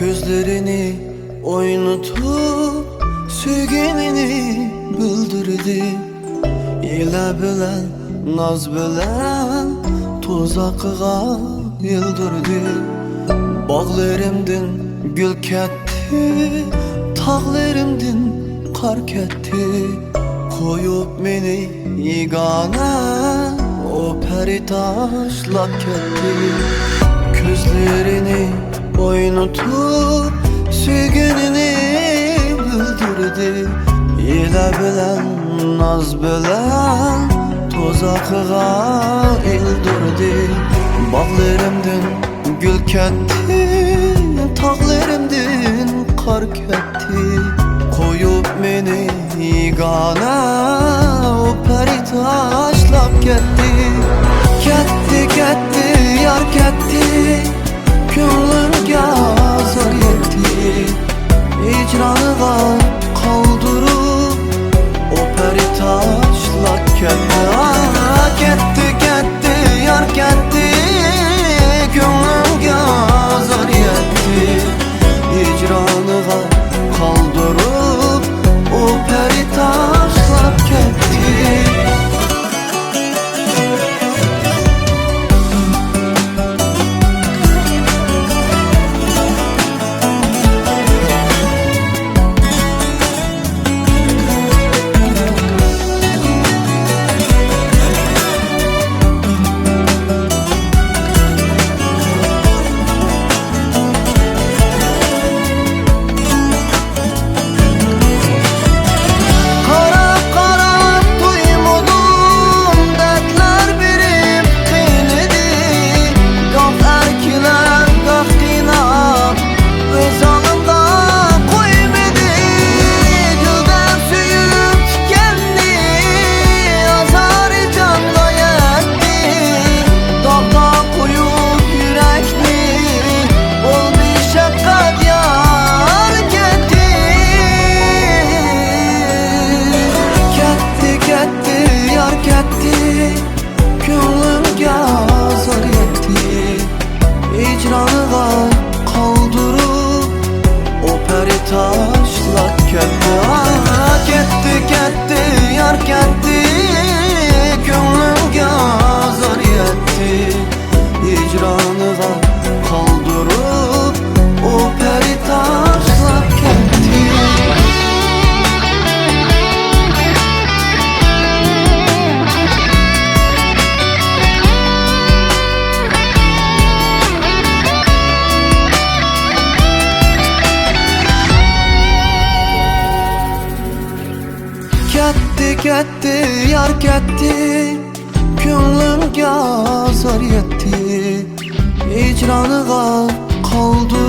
Gözlerini oynatıp sevgilini bildirdi. Yela bilen, naz bilen tuzakıga yıldırdı. Bağlarımdın gül ketdi, tağlarımdın kar ketdi. Koyup meni yegane o peri taşlap ketdi. Gözlerini oynatıp sevgilini bildirdi. Yela bilen, naz bilen tozakıga yıldırdı. Bağlarımdın gül ketdi, tağlarımdın kar ketdi. Koyup meni yegane o peri taşlap ketdi. Ketdi, ketdi, yar ketdi, ko'nglimga zor yetdi. Hicranıga kaldırıp o peri taşlap ketdi. Ketdi, ketdi, yar ketdi, ko'nglimga zor yetdi. Hicranıga kaldırıp o peri taşlap ketdi. Ko'nglimga zor yetdi. Hicranıga kaldırıp o peri taşlap ketdi. Ketdi, ketdi, yar ketdi, ko'nglimga zor yetdi. Hicranıga kaldırıp o peri taşlap ketdi. Ketdi, ketdi, yar ketdi, ko'nglimga zor yetdi. Hicranıga kaldı